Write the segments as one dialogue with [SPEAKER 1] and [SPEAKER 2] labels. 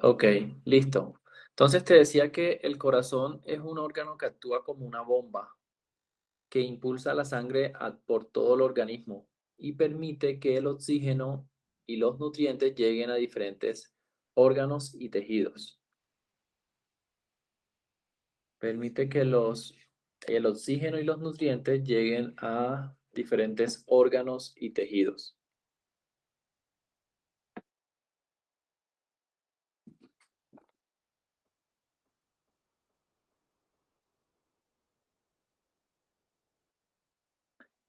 [SPEAKER 1] Ok, listo. Entonces te decía que el corazón es un órgano que actúa como una bomba que impulsa la sangre por todo el organismo y permite que el oxígeno y los nutrientes lleguen a diferentes órganos y tejidos. Permite que el oxígeno y los nutrientes lleguen a diferentes órganos y tejidos.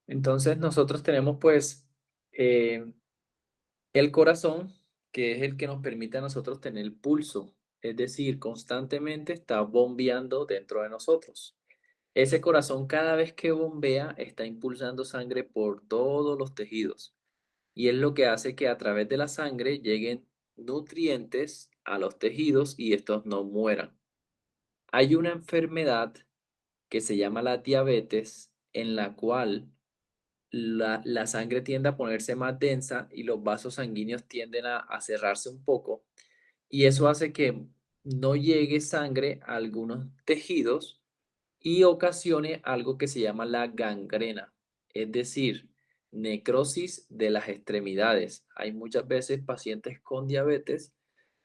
[SPEAKER 1] Entonces nosotros tenemos pues eh, el corazón, que es el que nos permite a nosotros tener el pulso, es decir, constantemente está bombeando dentro de nosotros. Ese corazón cada vez que bombea está impulsando sangre por todos los tejidos y es lo que hace que a través de la sangre lleguen nutrientes a los tejidos y estos no mueran. Hay una enfermedad que se llama la diabetes en la cual la sangre tiende a ponerse más densa y los vasos sanguíneos tienden a cerrarse un poco y eso hace que no llegue sangre a algunos tejidos y ocasione algo que se llama la gangrena, es decir, necrosis de las extremidades. Hay muchas veces pacientes con diabetes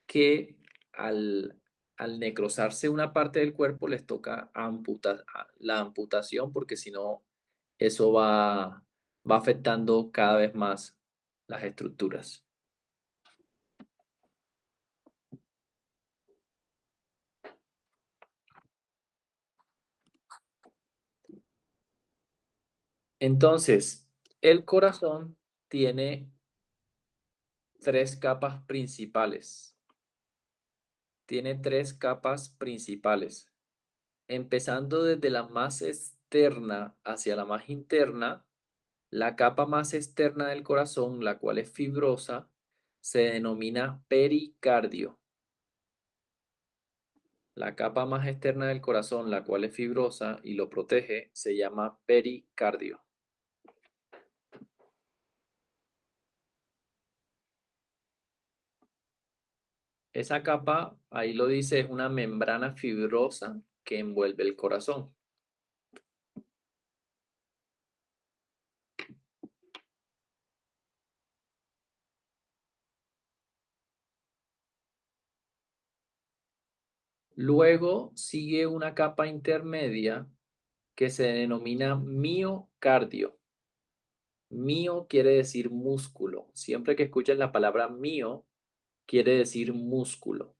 [SPEAKER 1] que al, al necrosarse una parte del cuerpo les toca la amputación porque si no, eso va afectando cada vez más las estructuras. Entonces, el corazón tiene tres capas principales. Tiene tres capas principales. Empezando desde la más externa hacia la más interna, la capa más externa del corazón, la cual es fibrosa, se denomina pericardio. La capa más externa del corazón, la cual es fibrosa y lo protege, se llama pericardio. Esa capa, ahí lo dice, es una membrana fibrosa que envuelve el corazón. Luego sigue una capa intermedia que se denomina miocardio. Mio quiere decir músculo. Siempre que escuchen la palabra mio, quiere decir músculo.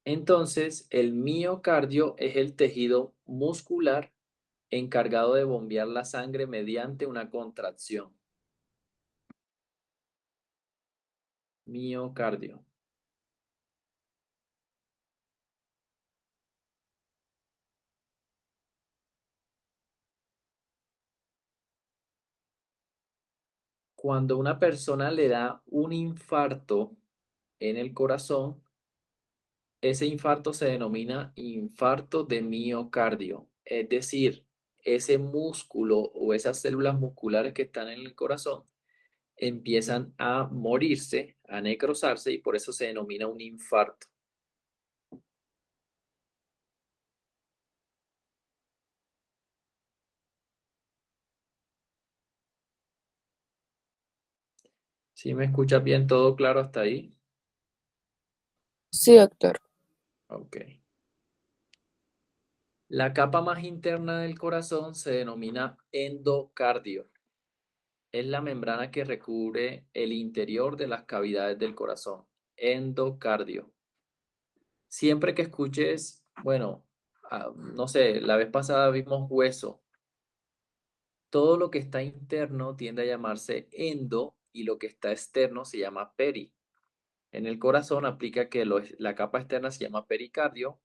[SPEAKER 1] Entonces, el miocardio es el tejido muscular encargado de bombear la sangre mediante una contracción. Miocardio. Cuando una persona le da un infarto en el corazón, ese infarto se denomina infarto de miocardio. Es decir, ese músculo o esas células musculares que están en el corazón empiezan a morirse, a necrosarse y por eso se denomina un infarto. ¿Sí me escuchas bien? ¿Todo claro hasta ahí?
[SPEAKER 2] Sí, doctor.
[SPEAKER 1] Ok. La capa más interna del corazón se denomina endocardio. Es la membrana que recubre el interior de las cavidades del corazón. Endocardio. Siempre que escuches, bueno, no sé, la vez pasada vimos hueso. Todo lo que está interno tiende a llamarse endo y lo que está externo se llama peri. En el corazón aplica que la capa externa se llama pericardio,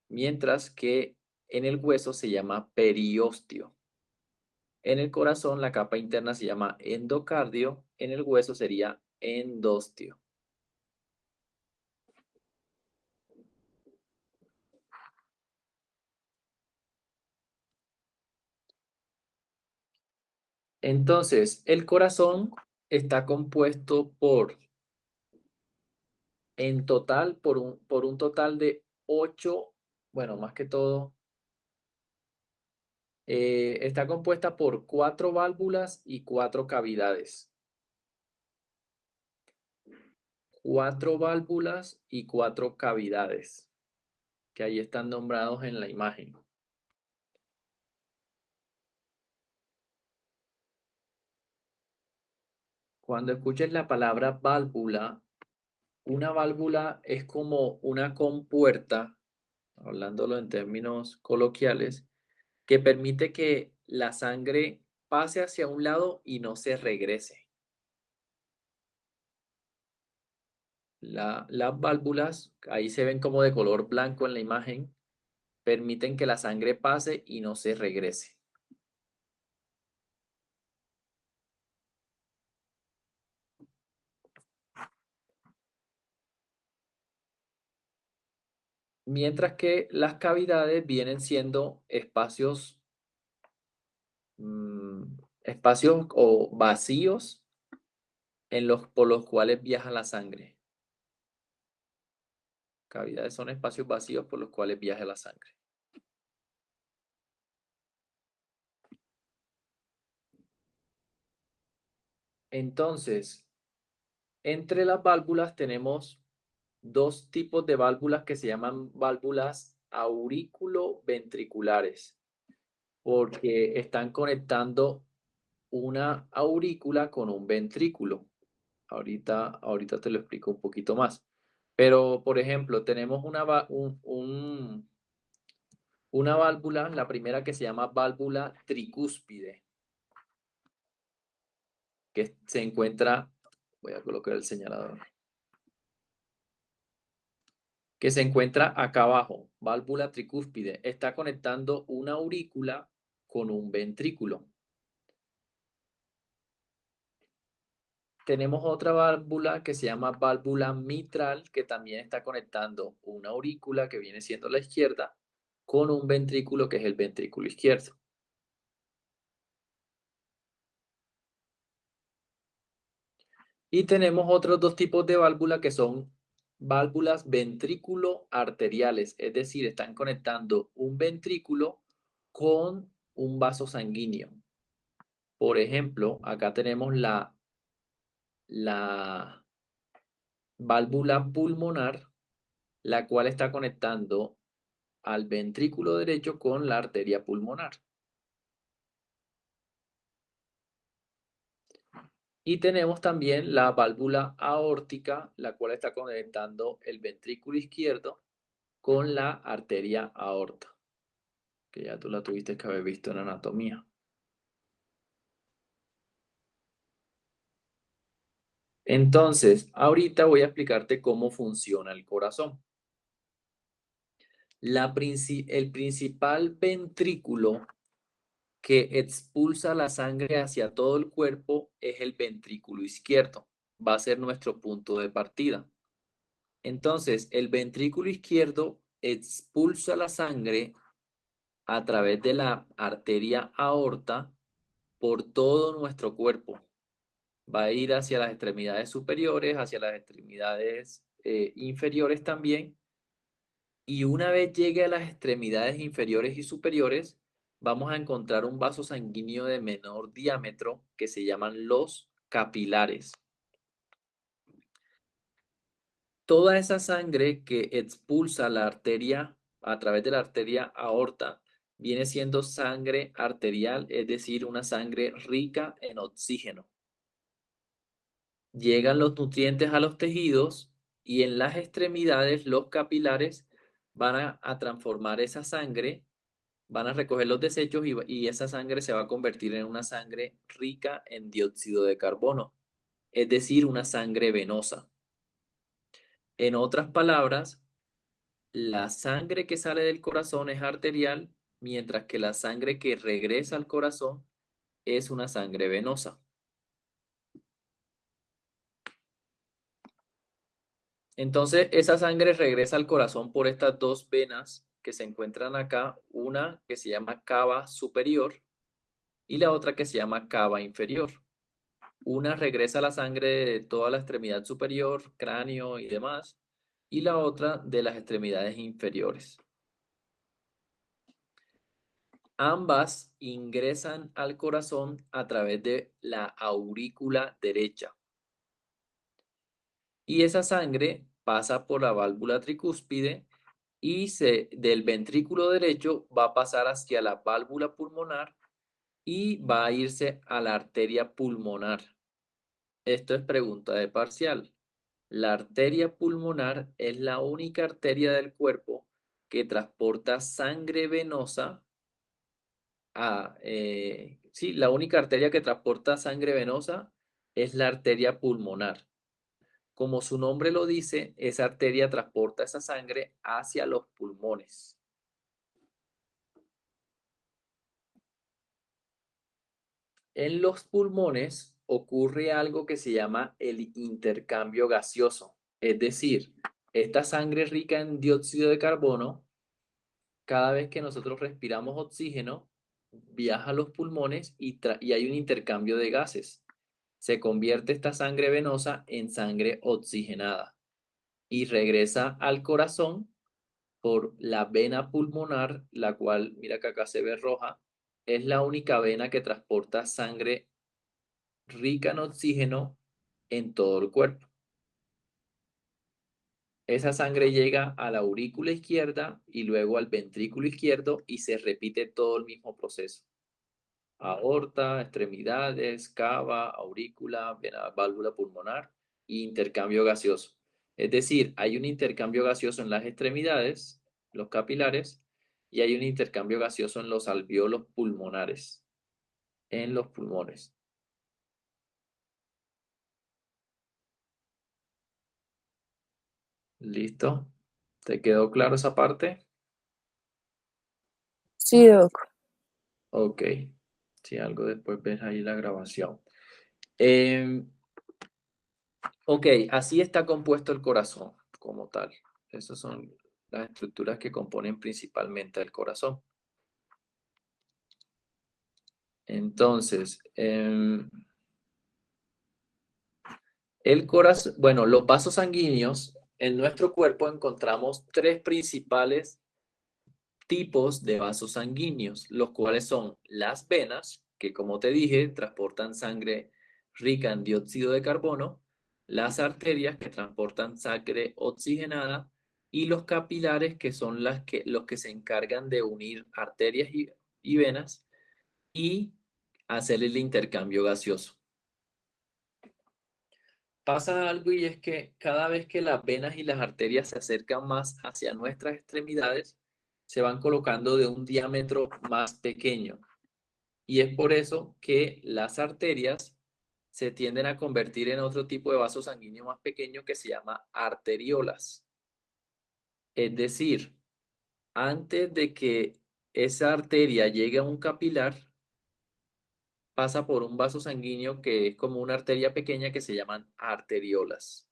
[SPEAKER 1] mientras que en el hueso se llama periósteo. En el corazón la capa interna se llama endocardio, en el hueso sería endostio. Entonces, el corazón está compuesto por, en total, por un total de 8, bueno, más que todo, está compuesta por 4 válvulas y 4 cavidades. 4 válvulas y 4 cavidades, que ahí están nombrados en la imagen. Cuando escuches la palabra válvula, una válvula es como una compuerta, hablándolo en términos coloquiales, que permite que la sangre pase hacia un lado y no se regrese. Las válvulas, ahí se ven como de color blanco en la imagen, permiten que la sangre pase y no se regrese. Mientras que las cavidades vienen siendo espacios, espacios o vacíos por los cuales viaja la sangre. Cavidades son espacios vacíos por los cuales viaja la sangre. Entonces, entre las válvulas tenemos dos tipos de válvulas que se llaman válvulas aurículo-ventriculares, porque están conectando una aurícula con un ventrículo. Ahorita te lo explico un poquito más. Pero, por ejemplo, tenemos una válvula, la primera que se llama válvula tricúspide, que se encuentra, voy a colocar el señalador, que se encuentra acá abajo, válvula tricúspide. Está conectando una aurícula con un ventrículo. Tenemos otra válvula que se llama válvula mitral, que también está conectando una aurícula, que viene siendo la izquierda, con un ventrículo, que es el ventrículo izquierdo. Y tenemos otros dos tipos de válvula que son válvulas ventrículo arteriales, es decir, están conectando un ventrículo con un vaso sanguíneo. Por ejemplo, acá tenemos la válvula pulmonar, la cual está conectando al ventrículo derecho con la arteria pulmonar. Y tenemos también la válvula aórtica, la cual está conectando el ventrículo izquierdo con la arteria aorta, que ya tú la tuviste que haber visto en anatomía. Entonces, ahorita voy a explicarte cómo funciona el corazón. El principal ventrículo que expulsa la sangre hacia todo el cuerpo es el ventrículo izquierdo. Va a ser nuestro punto de partida. Entonces, el ventrículo izquierdo expulsa la sangre a través de la arteria aorta por todo nuestro cuerpo. Va a ir hacia las extremidades superiores, hacia las extremidades inferiores también. Y una vez llegue a las extremidades inferiores y superiores, vamos a encontrar un vaso sanguíneo de menor diámetro que se llaman los capilares. Toda esa sangre que expulsa la arteria a través de la arteria aorta viene siendo sangre arterial, es decir, una sangre rica en oxígeno. Llegan los nutrientes a los tejidos y en las extremidades los capilares van a transformar esa sangre, van a recoger los desechos y esa sangre se va a convertir en una sangre rica en dióxido de carbono, es decir, una sangre venosa. En otras palabras, la sangre que sale del corazón es arterial, mientras que la sangre que regresa al corazón es una sangre venosa. Entonces, esa sangre regresa al corazón por estas dos venas que se encuentran acá, una que se llama cava superior y la otra que se llama cava inferior. Una regresa la sangre de toda la extremidad superior, cráneo y demás, y la otra de las extremidades inferiores. Ambas ingresan al corazón a través de la aurícula derecha. Y esa sangre pasa por la válvula tricúspide y del ventrículo derecho va a pasar hacia la válvula pulmonar y va a irse a la arteria pulmonar. Esto es pregunta de parcial. La arteria pulmonar es la única arteria del cuerpo que transporta sangre venosa sí, la única arteria que transporta sangre venosa es la arteria pulmonar. Como su nombre lo dice, esa arteria transporta esa sangre hacia los pulmones. En los pulmones ocurre algo que se llama el intercambio gaseoso. Es decir, esta sangre rica en dióxido de carbono, cada vez que nosotros respiramos oxígeno, viaja a los pulmones y hay un intercambio de gases. Se convierte esta sangre venosa en sangre oxigenada y regresa al corazón por la vena pulmonar, la cual, mira que acá se ve roja, es la única vena que transporta sangre rica en oxígeno en todo el cuerpo. Esa sangre llega a la aurícula izquierda y luego al ventrículo izquierdo y se repite todo el mismo proceso. Aorta, extremidades, cava, aurícula, vena, válvula pulmonar e intercambio gaseoso. Es decir, hay un intercambio gaseoso en las extremidades, los capilares, y hay un intercambio gaseoso en los alveolos pulmonares, en los pulmones. ¿Listo? ¿Te quedó claro esa parte?
[SPEAKER 2] Sí, Doc.
[SPEAKER 1] Ok. Si algo después ves ahí la grabación. Em, ok, así está compuesto el corazón como tal. Esas son las estructuras que componen principalmente el corazón. Entonces, el corazón, bueno, los vasos sanguíneos, en nuestro cuerpo encontramos tres principales tipos de vasos sanguíneos, los cuales son las venas, que como te dije, transportan sangre rica en dióxido de carbono, las arterias, que transportan sangre oxigenada, y los capilares, que son los que se encargan de unir arterias y venas y hacer el intercambio gaseoso. Pasa algo y es que cada vez que las venas y las arterias se acercan más hacia nuestras extremidades, se van colocando de un diámetro más pequeño. Y es por eso que las arterias se tienden a convertir en otro tipo de vaso sanguíneo más pequeño que se llama arteriolas. Es decir, antes de que esa arteria llegue a un capilar, pasa por un vaso sanguíneo que es como una arteria pequeña que se llaman arteriolas.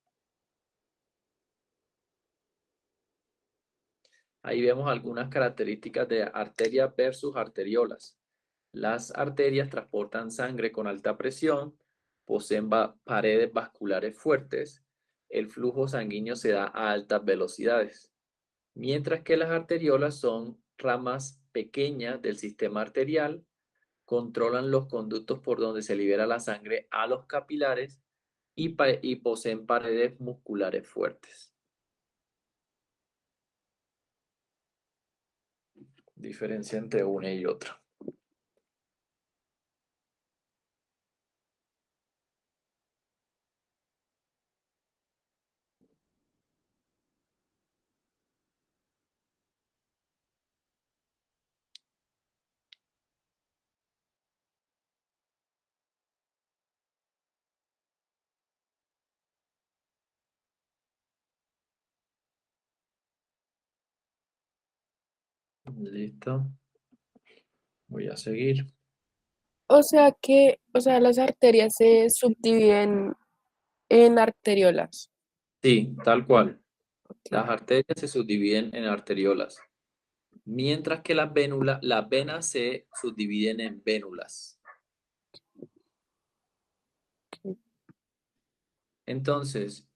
[SPEAKER 1] Ahí vemos algunas características de arteria versus arteriolas. Las arterias transportan sangre con alta presión, poseen paredes vasculares fuertes, el flujo sanguíneo se da a altas velocidades, mientras que las arteriolas son ramas pequeñas del sistema arterial, controlan los conductos por donde se libera la sangre a los capilares y poseen paredes musculares fuertes. Diferencia entre una y otra. Listo. Voy a seguir.
[SPEAKER 2] Las arterias se subdividen en arteriolas.
[SPEAKER 1] Sí, tal cual.
[SPEAKER 2] Ok,
[SPEAKER 1] Las arterias se subdividen en arteriolas, mientras que las venas se subdividen en vénulas. Entonces,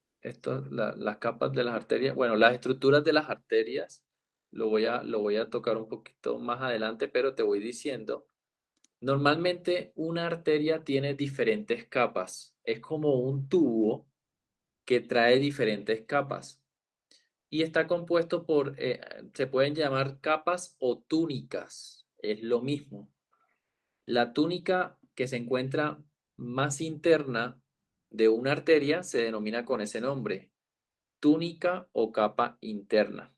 [SPEAKER 1] las capas de las arterias, bueno, las estructuras de las arterias, lo voy a tocar un poquito más adelante, pero te voy diciendo, normalmente una arteria tiene diferentes capas, es como un tubo que trae diferentes capas y está compuesto por, se pueden llamar capas o túnicas, es lo mismo. La túnica que se encuentra más interna de una arteria se denomina con ese nombre, túnica o capa interna.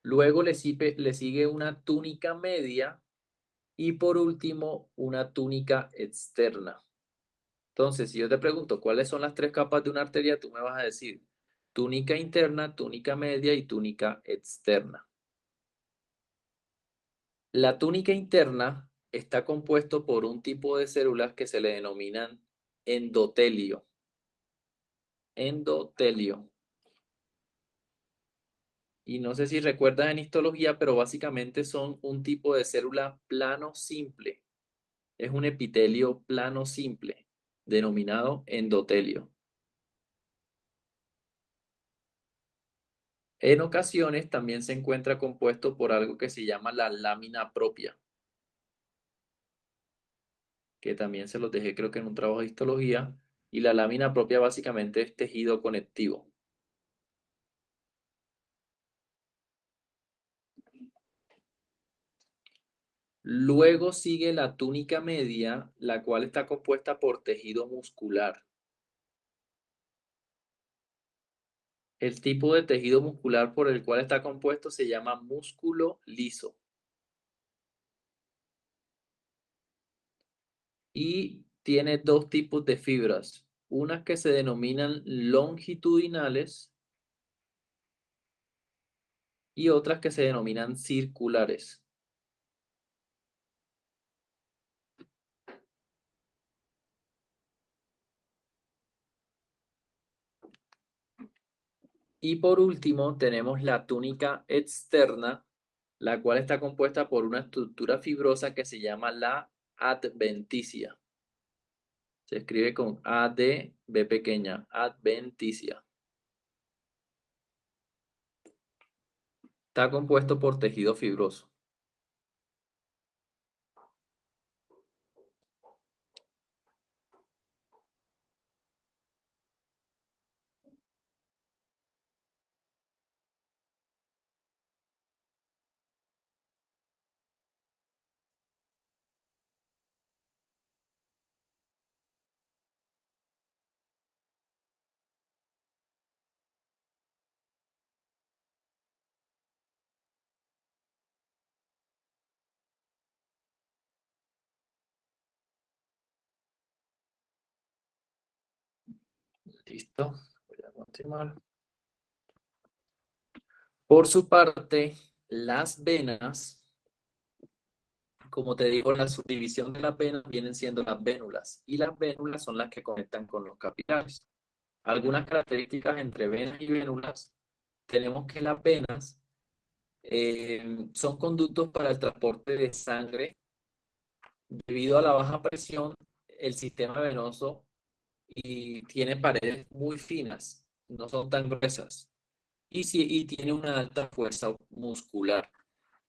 [SPEAKER 1] Luego le sigue una túnica media y por último una túnica externa. Entonces, si yo te pregunto cuáles son las tres capas de una arteria, tú me vas a decir túnica interna, túnica media y túnica externa. La túnica interna está compuesto por un tipo de células que se le denominan endotelio. Endotelio. Y no sé si recuerdas en histología, pero básicamente son un tipo de célula plano simple. Es un epitelio plano simple, denominado endotelio. En ocasiones también se encuentra compuesto por algo que se llama la lámina propia, que también se los dejé creo que en un trabajo de histología. Y la lámina propia básicamente es tejido conectivo. Luego sigue la túnica media, la cual está compuesta por tejido muscular. El tipo de tejido muscular por el cual está compuesto se llama músculo liso. Y tiene dos tipos de fibras, unas que se denominan longitudinales y otras que se denominan circulares. Y por último tenemos la túnica externa, la cual está compuesta por una estructura fibrosa que se llama la adventicia. Se escribe con A-D, B pequeña, adventicia. Está compuesto por tejido fibroso. Listo. Voy a continuar. Por su parte, las venas, como te digo, la subdivisión de las venas vienen siendo las vénulas y las vénulas son las que conectan con los capilares. Algunas características entre venas y vénulas, tenemos que las venas son conductos para el transporte de sangre. Debido a la baja presión, el sistema venoso y tiene paredes muy finas, no son tan gruesas y tiene una alta fuerza muscular.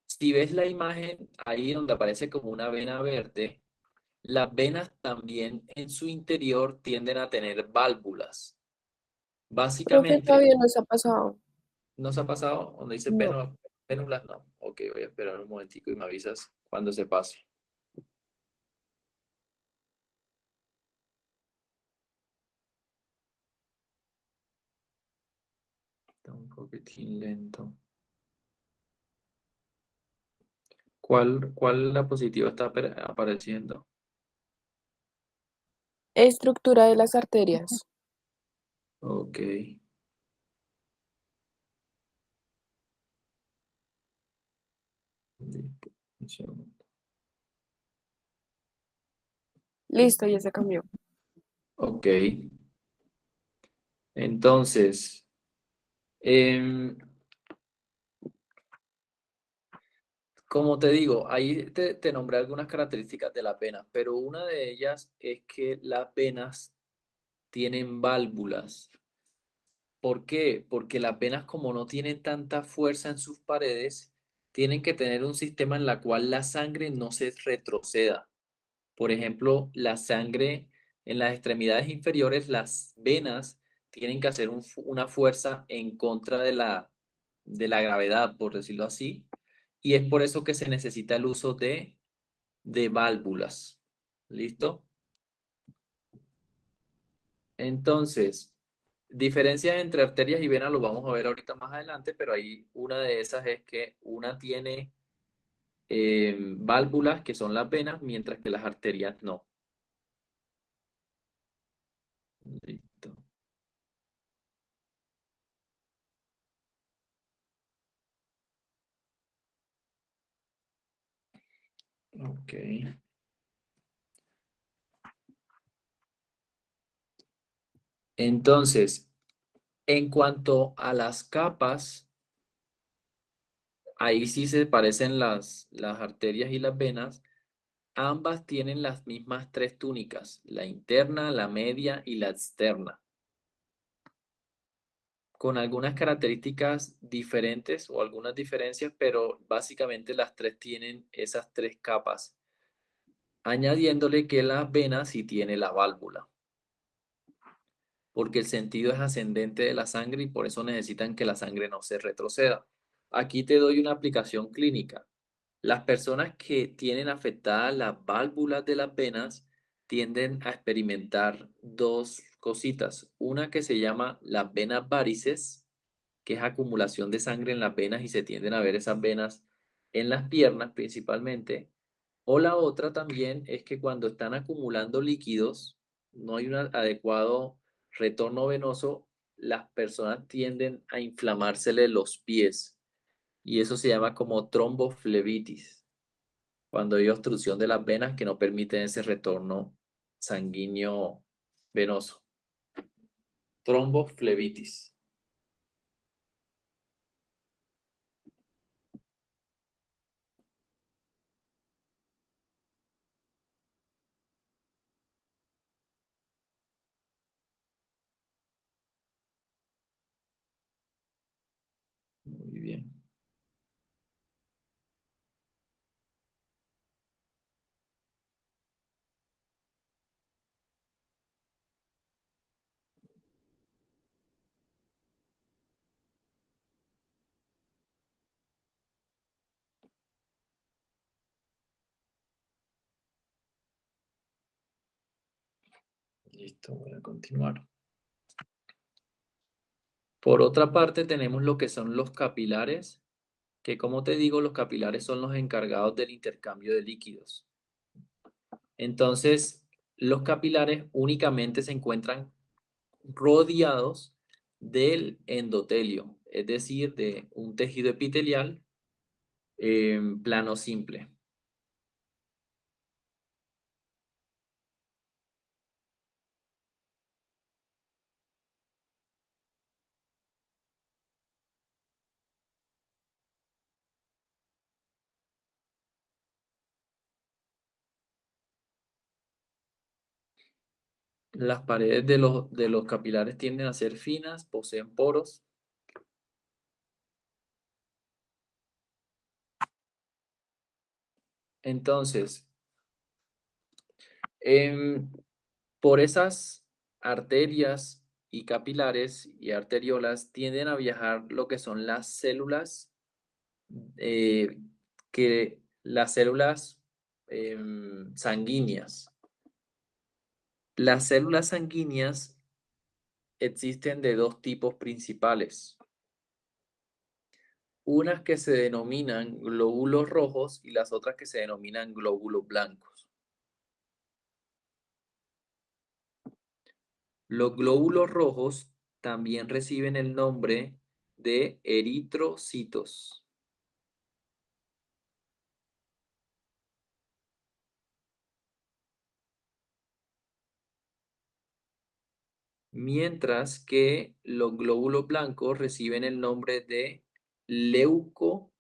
[SPEAKER 1] Si ves la imagen ahí donde aparece como una vena verde, las venas también en su interior tienden a tener válvulas.
[SPEAKER 2] Profe,
[SPEAKER 1] Básicamente,
[SPEAKER 2] todavía nos ha pasado.
[SPEAKER 1] ¿no se ha pasado? Donde dice
[SPEAKER 2] No.
[SPEAKER 1] vénulas, no. Ok, voy a esperar un momentico y me avisas cuando se pase. Está un poquitín lento. ¿Cuál la positiva está apareciendo?
[SPEAKER 2] Estructura de las arterias.
[SPEAKER 1] Ok. Un segundo.
[SPEAKER 2] Listo, ya se cambió.
[SPEAKER 1] Ok. Entonces, em, Como te digo, ahí te nombré algunas características de las venas, pero una de ellas es que las venas tienen válvulas. ¿Por qué? Porque las venas, como no tienen tanta fuerza en sus paredes, tienen que tener un sistema en la cual la sangre no se retroceda. Por ejemplo, la sangre en las extremidades inferiores, las venas tienen que hacer una fuerza en contra de la gravedad, por decirlo así, y es por eso que se necesita el uso de válvulas. ¿Listo? Entonces, diferencias entre arterias y venas lo vamos a ver ahorita más adelante, pero ahí una de esas es que una tiene válvulas que son las venas, mientras que las arterias no. Listo. Ok. Entonces, en cuanto a las capas, ahí sí se parecen las arterias y las venas. Ambas tienen las mismas tres túnicas, la interna, la media y la externa, con algunas características diferentes o algunas diferencias, pero básicamente las tres tienen esas tres capas, añadiéndole que la vena sí tiene la válvula, porque el sentido es ascendente de la sangre y por eso necesitan que la sangre no se retroceda. Aquí te doy una aplicación clínica. Las personas que tienen afectadas las válvulas de las venas tienden a experimentar dos cositas. Una que se llama las venas varices, que es acumulación de sangre en las venas y se tienden a ver esas venas en las piernas principalmente. O la otra también es que cuando están acumulando líquidos, no hay un adecuado retorno venoso, las personas tienden a inflamársele los pies y eso se llama como tromboflebitis, cuando hay obstrucción de las venas que no permiten ese retorno sanguíneo venoso. Tromboflebitis. Muy bien. Listo, voy a continuar. Por otra parte, tenemos lo que son los capilares, que como te digo, los capilares son los encargados del intercambio de líquidos. Entonces, los capilares únicamente se encuentran rodeados del endotelio, es decir, de un tejido epitelial plano simple. Las paredes de los capilares tienden a ser finas, poseen poros. Entonces, em, por esas arterias y capilares y arteriolas tienden a viajar lo que son las células, eh, las células sanguíneas. Las células sanguíneas existen de dos tipos principales. Unas que se denominan glóbulos rojos y las otras que se denominan glóbulos blancos. Los glóbulos rojos también reciben el nombre de eritrocitos, mientras que los glóbulos blancos reciben el nombre de leucocitos.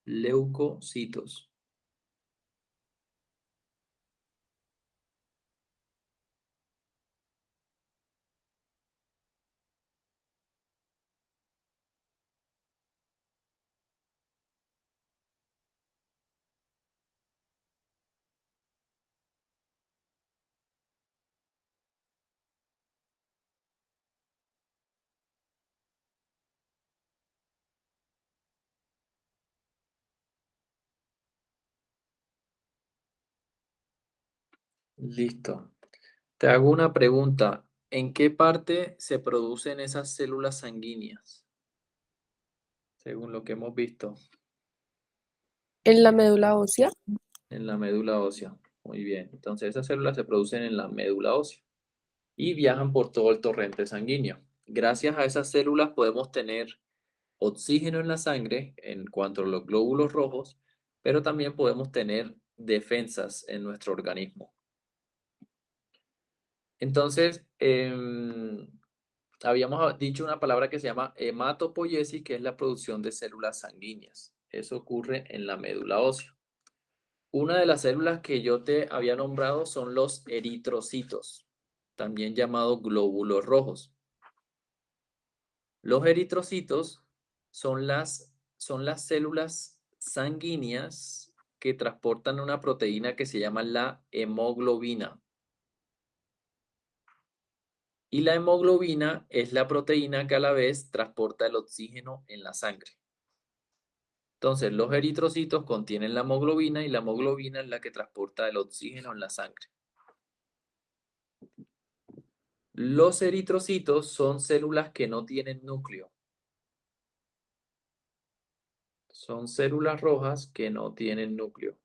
[SPEAKER 1] Leucocitos. Listo. Te hago una pregunta. ¿En qué parte se producen esas células sanguíneas? Según lo que hemos visto
[SPEAKER 2] En la médula ósea.
[SPEAKER 1] en la médula ósea. Muy bien. Entonces, esas células se producen en la médula ósea y viajan por todo el torrente sanguíneo. Gracias a esas células podemos tener oxígeno en la sangre en cuanto a los glóbulos rojos, pero también podemos tener defensas en nuestro organismo. Entonces, habíamos dicho una palabra que se llama hematopoiesis, que es la producción de células sanguíneas. Eso ocurre en la médula ósea. Una de las células que yo te había nombrado son los eritrocitos, también llamados glóbulos rojos. Los eritrocitos son las células sanguíneas que transportan una proteína que se llama la hemoglobina. Y la hemoglobina es la proteína que a la vez transporta el oxígeno en la sangre. Entonces, los eritrocitos contienen la hemoglobina y la hemoglobina es la que transporta el oxígeno en la sangre. Los eritrocitos son células que no tienen núcleo. Son células rojas que no tienen núcleo.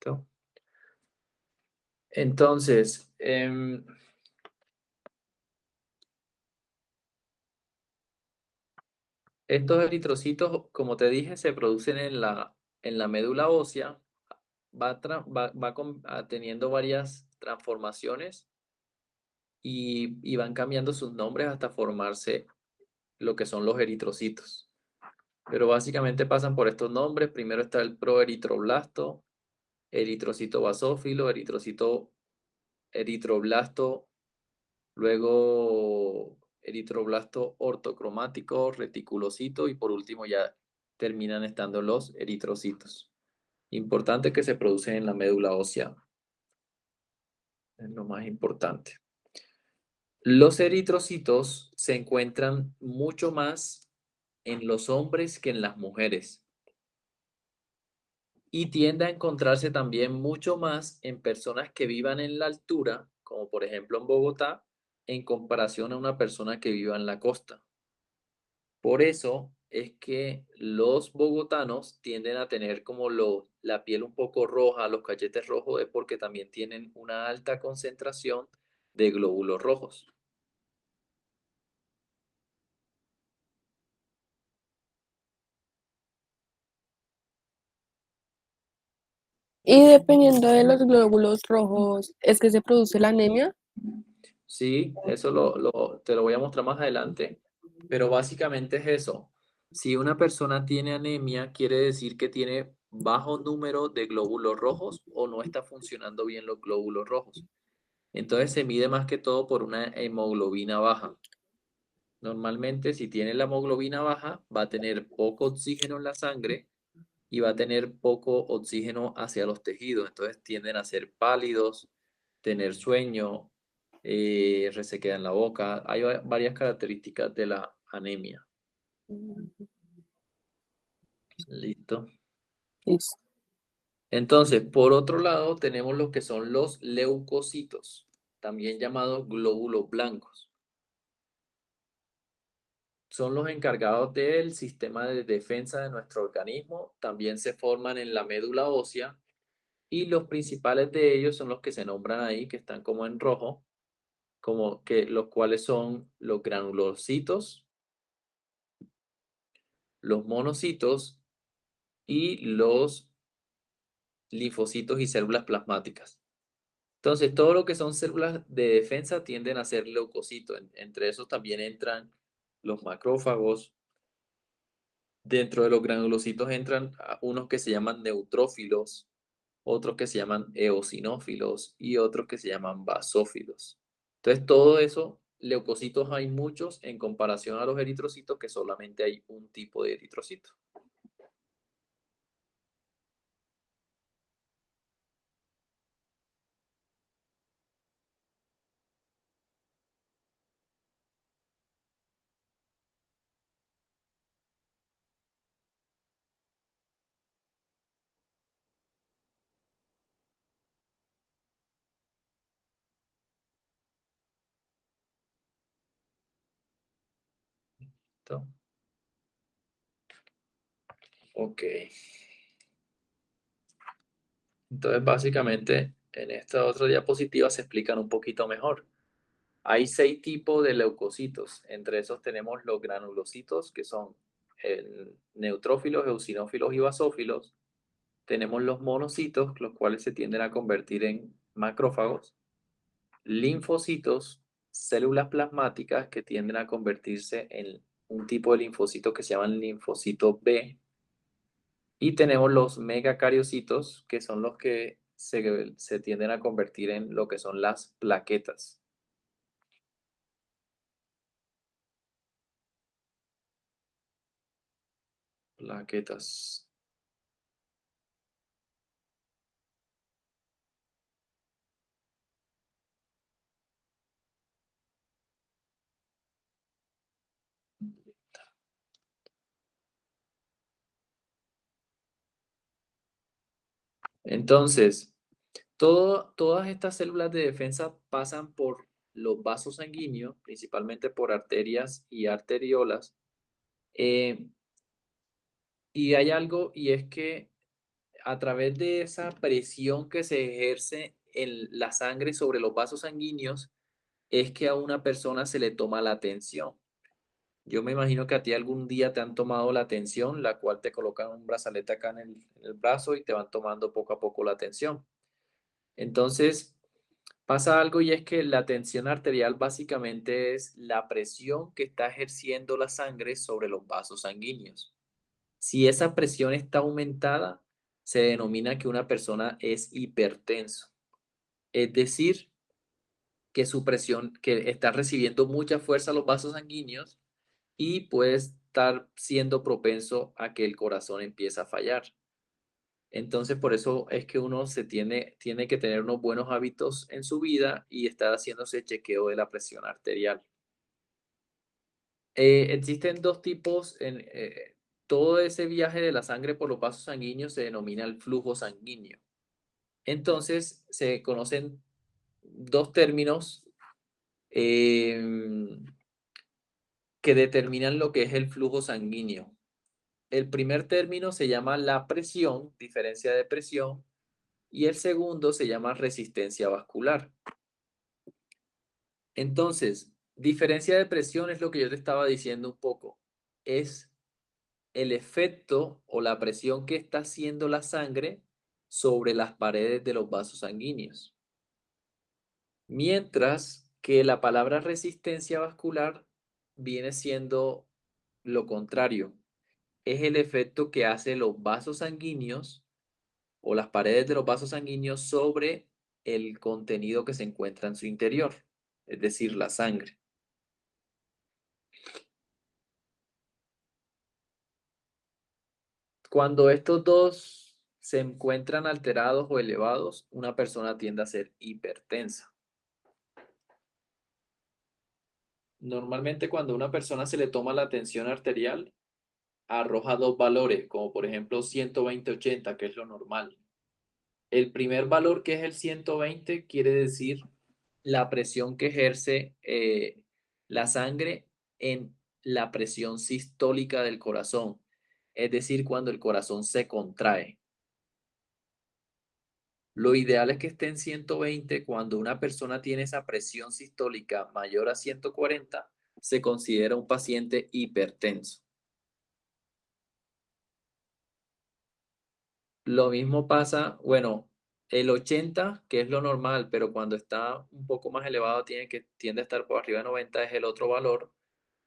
[SPEAKER 1] ¿Listo? Entonces, estos eritrocitos, como te dije, se producen en la médula ósea. Teniendo varias transformaciones y van cambiando sus nombres hasta formarse lo que son los eritrocitos. Pero básicamente pasan por estos nombres. Primero está el proeritroblasto, eritrocito basófilo, eritroblasto, luego eritroblasto ortocromático, reticulocito y por último ya terminan estando los eritrocitos. Importante que se producen en la médula ósea, es lo más importante. Los eritrocitos se encuentran mucho más en los hombres que en las mujeres y tiende a encontrarse también mucho más en personas que vivan en la altura, como por ejemplo en Bogotá, en comparación a una persona que viva en la costa. Por eso es que los bogotanos tienden a tener como la piel un poco roja, los cachetes rojos, es porque también tienen una alta concentración de glóbulos rojos.
[SPEAKER 2] Y dependiendo de los glóbulos rojos, es que se produce la anemia.
[SPEAKER 1] Sí, eso te lo voy a mostrar más adelante, pero básicamente es eso. Si una persona tiene anemia, quiere decir que tiene bajo número de glóbulos rojos o no está funcionando bien los glóbulos rojos. Entonces se mide más que todo por una hemoglobina baja. Normalmente, si tiene la hemoglobina baja, va a tener poco oxígeno en la sangre y va a tener poco oxígeno hacia los tejidos. Entonces tienden a ser pálidos, tener sueño, resequedad en la boca. Hay varias características de la anemia. Listo.
[SPEAKER 2] Listo.
[SPEAKER 1] Entonces, por otro lado, tenemos lo que son los leucocitos, también llamados glóbulos blancos. son los encargados del sistema de defensa de nuestro organismo. También se forman en la médula ósea y los principales de ellos son los que se nombran ahí, que están como en rojo, como que los cuales son los granulocitos, los monocitos y los linfocitos y células plasmáticas. Entonces, todo lo que son células de defensa tienden a ser leucocitos. Entre esos también entran los macrófagos. Dentro de los granulocitos entran unos que se llaman neutrófilos, otros que se llaman eosinófilos y otros que se llaman basófilos. Entonces, todo eso, leucocitos hay muchos en comparación a los eritrocitos, que solamente hay un tipo de eritrocito. ¿Listo? Ok. Entonces, básicamente, en esta otra diapositiva se explican un poquito mejor. Hay 6 tipos de leucocitos. Entre esos tenemos los granulocitos, que son neutrófilos, eosinófilos y basófilos. Tenemos los monocitos, los cuales se tienden a convertir en macrófagos. Linfocitos, células plasmáticas que tienden a convertirse en un tipo de linfocito que se llaman linfocitos B. Y tenemos los megacariocitos, que son los que se tienden a convertir en lo que son las plaquetas. Plaquetas. Entonces, todas estas células de defensa pasan por los vasos sanguíneos, principalmente por arterias y arteriolas. eh, y hay algo, y es que a través de esa presión que se ejerce en la sangre sobre los vasos sanguíneos, es que a una persona se le toma la tensión. Yo me imagino que a ti algún día te han tomado la tensión, la cual te colocan un brazalete acá en el brazo y te van tomando poco a poco la tensión. Entonces, pasa algo y es que la tensión arterial básicamente es la presión que está ejerciendo la sangre sobre los vasos sanguíneos. Si esa presión está aumentada, se denomina que una persona es hipertenso. Es decir, que su presión, que está recibiendo mucha fuerza a los vasos sanguíneos y puede estar siendo propenso a que el corazón empiece a fallar. Entonces, por eso es que uno tiene que tener unos buenos hábitos en su vida y estar haciéndose chequeo de la presión arterial. Existen 2 tipos. Todo ese viaje de la sangre por los vasos sanguíneos se denomina el flujo sanguíneo. Entonces, se conocen 2 términos em, que determinan lo que es el flujo sanguíneo. El primer término se llama la presión, diferencia de presión, y el segundo se llama resistencia vascular. Entonces, diferencia de presión es lo que yo te estaba diciendo un poco. Es el efecto o la presión que está haciendo la sangre sobre las paredes de los vasos sanguíneos. Mientras que la palabra resistencia vascular viene siendo lo contrario. Es el efecto que hace los vasos sanguíneos o las paredes de los vasos sanguíneos sobre el contenido que se encuentra en su interior, es decir, la sangre. Cuando estos dos se encuentran alterados o elevados, una persona tiende a ser hipertensa. Normalmente cuando a una persona se le toma la tensión arterial, arroja 2 valores, como por ejemplo 120/80, que es lo normal. El primer valor, que es el 120, quiere decir la presión que ejerce la sangre en la presión sistólica del corazón, es decir, cuando el corazón se contrae. Lo ideal es que esté en 120. Cuando una persona tiene esa presión sistólica mayor a 140, se considera un paciente hipertenso. Lo mismo pasa, bueno, el 80, que es lo normal, pero cuando está un poco más elevado tiende a estar por arriba de 90, es el otro valor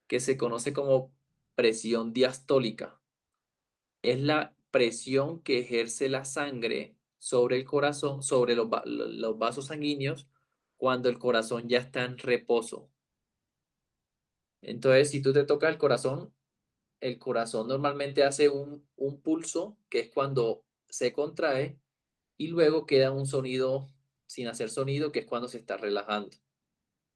[SPEAKER 1] que se conoce como presión diastólica. Es la presión que ejerce la sangre sobre el corazón, sobre los vasos sanguíneos, cuando el corazón ya está en reposo. Entonces, si tú te tocas el corazón normalmente hace un pulso, que es cuando se contrae, y luego queda un sonido sin hacer sonido, que es cuando se está relajando.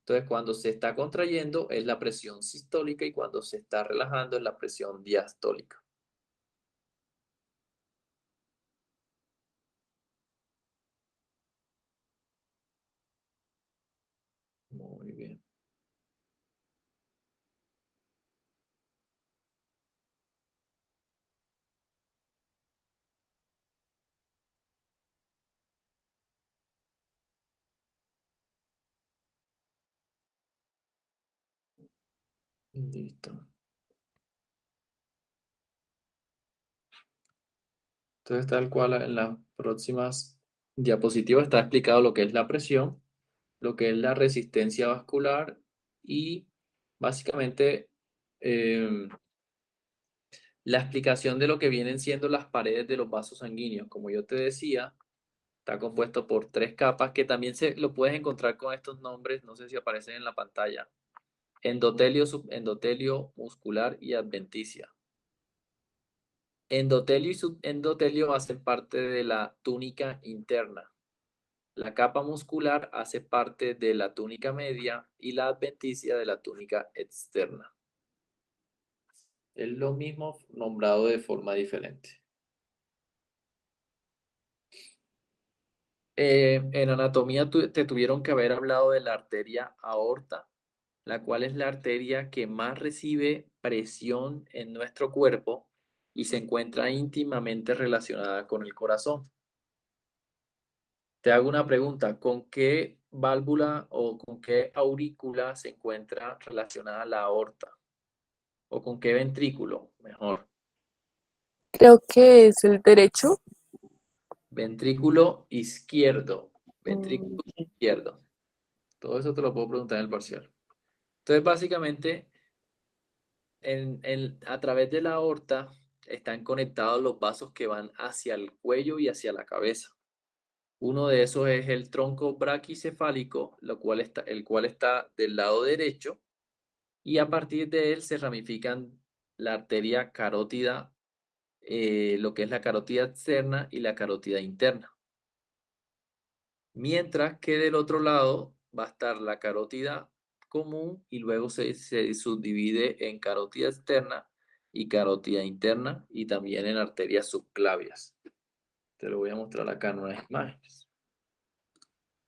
[SPEAKER 1] Entonces, cuando se está contrayendo es la presión sistólica y cuando se está relajando es la presión diastólica. Muy bien. Listo. Entonces, tal cual en las próximas diapositivas está explicado lo que es la presión, lo que es la resistencia vascular y básicamente eh, la explicación de lo que vienen siendo las paredes de los vasos sanguíneos. Como yo te decía, está compuesto por tres capas que también se lo puedes encontrar con estos nombres, no sé si aparecen en la pantalla. Endotelio, subendotelio, muscular y adventicia. Endotelio y subendotelio hacen parte de la túnica interna. La capa muscular hace parte de la túnica media y la adventicia de la túnica externa. Es lo mismo nombrado de forma diferente. En anatomía te tuvieron que haber hablado de la arteria aorta, la cual es la arteria que más recibe presión en nuestro cuerpo y se encuentra íntimamente relacionada con el corazón. Te hago una pregunta, ¿con qué válvula o con qué aurícula se encuentra relacionada la aorta? ¿O con qué ventrículo? Mejor.
[SPEAKER 2] Creo que es el derecho.
[SPEAKER 1] Ventrículo izquierdo.
[SPEAKER 2] Mm,
[SPEAKER 1] Ventrículo izquierdo. Todo eso te lo puedo preguntar en el parcial. Entonces, básicamente, a través de la aorta están conectados los vasos que van hacia el cuello y hacia la cabeza. Uno de esos es el tronco braquicefálico, el cual está del lado derecho, y a partir de él se ramifican la arteria carótida, lo que es la carótida externa y la carótida interna. Mientras que del otro lado va a estar la carótida común y luego se subdivide en carótida externa y carótida interna y también en arterias subclavias. Te lo voy a mostrar acá en unas imágenes.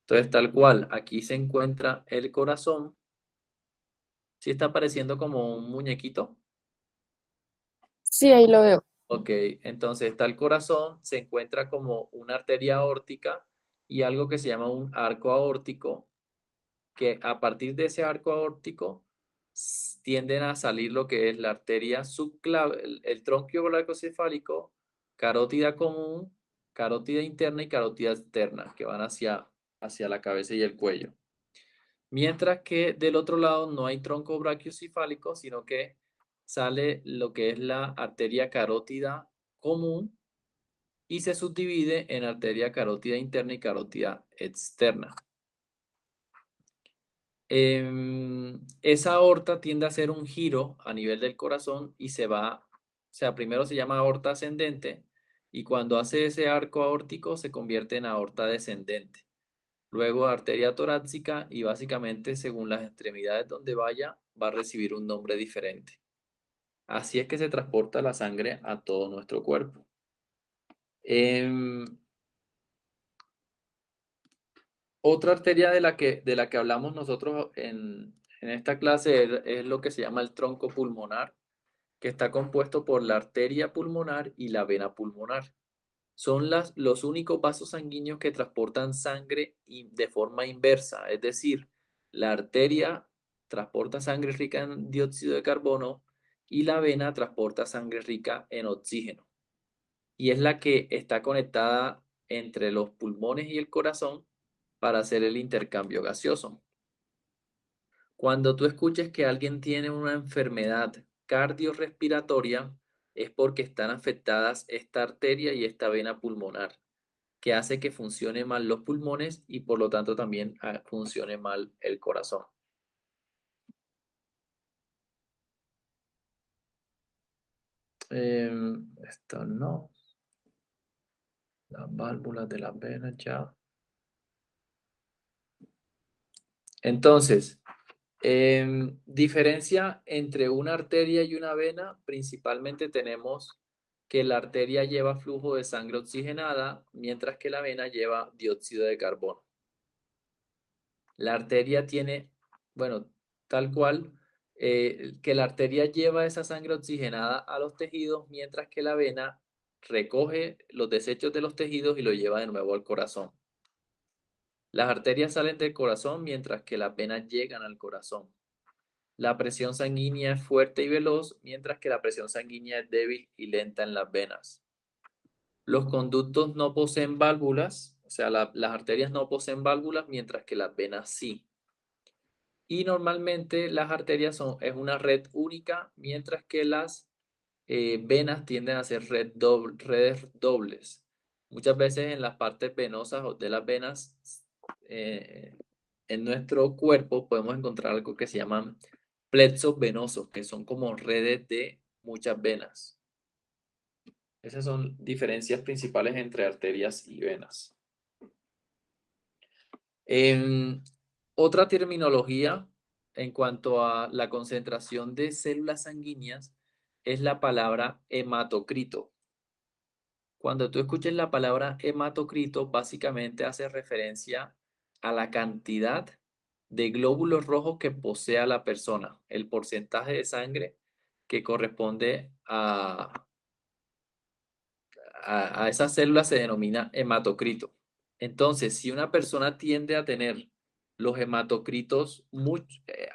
[SPEAKER 1] Entonces, tal cual, aquí se encuentra el corazón. ¿Sí está pareciendo como un muñequito?
[SPEAKER 2] sí, ahí lo veo.
[SPEAKER 1] Ok, entonces está el corazón, se encuentra como una arteria aórtica y algo que se llama un arco aórtico, que a partir de ese arco aórtico tienden a salir lo que es la arteria subclaviana, el tronquio brachiocefálico, carótida común, carótida interna y carótida externa, que van hacia la cabeza y el cuello. Mientras que del otro lado no hay tronco brachiocefálico, sino que sale lo que es la arteria carótida común y se subdivide en arteria carótida interna y carótida externa. Esa aorta tiende a hacer un giro a nivel del corazón y o sea, primero se llama aorta ascendente y cuando hace ese arco aórtico se convierte en aorta descendente. Luego arteria torácica y básicamente según las extremidades donde vaya va a recibir un nombre diferente. Así es que se transporta la sangre a todo nuestro cuerpo. Em, Otra arteria de la que hablamos nosotros En esta clase es lo que se llama el tronco pulmonar, que está compuesto por la arteria pulmonar y la vena pulmonar. Son los únicos vasos sanguíneos que transportan sangre de forma inversa, es decir, la arteria transporta sangre rica en dióxido de carbono y la vena transporta sangre rica en oxígeno. Y es la que está conectada entre los pulmones y el corazón para hacer el intercambio gaseoso. Cuando tú escuches que alguien tiene una enfermedad cardiorrespiratoria, es porque están afectadas esta arteria y esta vena pulmonar, que hace que funcione mal los pulmones y por lo tanto también funcione mal el corazón. Esto no, las válvulas de las venas ya. Entonces, diferencia entre una arteria y una vena, principalmente tenemos que la arteria lleva flujo de sangre oxigenada, mientras que la vena lleva dióxido de carbono. La arteria tiene, bueno, tal cual, que la arteria lleva esa sangre oxigenada a los tejidos, mientras que la vena recoge los desechos de los tejidos y lo lleva de nuevo al corazón. Las arterias salen del corazón, mientras que las venas llegan al corazón. La presión sanguínea es fuerte y veloz, mientras que la presión sanguínea es débil y lenta en las venas. Los conductos no poseen válvulas, o sea, las arterias no poseen válvulas, mientras que las venas sí. Y normalmente las arterias es una red única, mientras que las venas tienden a ser redes dobles. Muchas veces en las partes venosas o de las venas eh, en nuestro cuerpo podemos encontrar algo que se llaman plexos venosos, que son como redes de muchas venas. Esas son diferencias principales entre arterias y venas. Otra terminología en cuanto a la concentración de células sanguíneas es la palabra hematocrito. Cuando tú escuches la palabra hematocrito, básicamente hace referencia a la cantidad de glóbulos rojos que posea la persona, el porcentaje de sangre que corresponde a esa célula se denomina hematocrito. Entonces, si una persona tiende a tener los hematocritos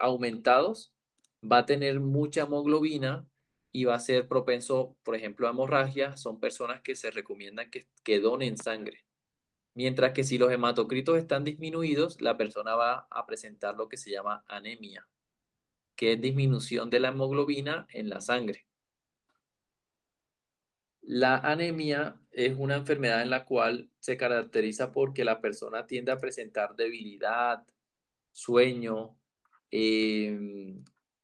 [SPEAKER 1] aumentados, va a tener mucha hemoglobina y va a ser propenso, por ejemplo, a hemorragia. Son personas que se recomiendan que donen sangre. Mientras que si los hematocritos están disminuidos, la persona va a presentar lo que se llama anemia, que es disminución de la hemoglobina en la sangre. La anemia es una enfermedad en la cual se caracteriza porque la persona tiende a presentar debilidad, sueño,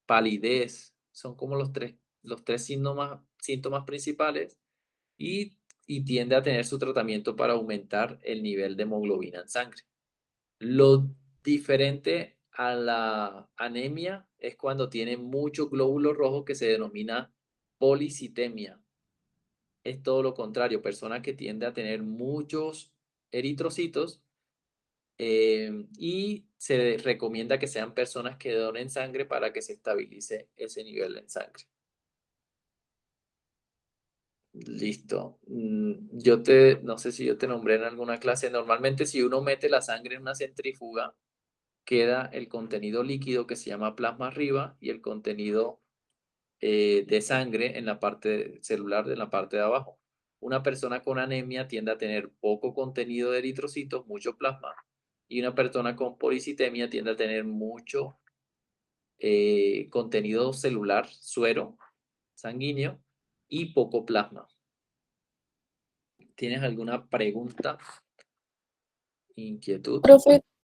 [SPEAKER 1] palidez. Son como los tres síntomas principales y tiende a tener su tratamiento para aumentar el nivel de hemoglobina en sangre. Lo diferente a la anemia es cuando tiene muchos glóbulos rojos que se denomina policitemia. Es todo lo contrario, persona que tiende a tener muchos eritrocitos y se recomienda que sean personas que donen sangre para que se estabilice ese nivel en sangre. Listo. No sé si yo te nombré en alguna clase. Normalmente si uno mete la sangre en una centrífuga, queda el contenido líquido que se llama plasma arriba y el contenido de sangre en la parte celular de la parte de abajo. Una persona con anemia tiende a tener poco contenido de eritrocitos, mucho plasma, y una persona con policitemia tiende a tener mucho contenido celular, suero sanguíneo y poco plasma. ¿Tienes alguna pregunta, inquietud?
[SPEAKER 2] Profe,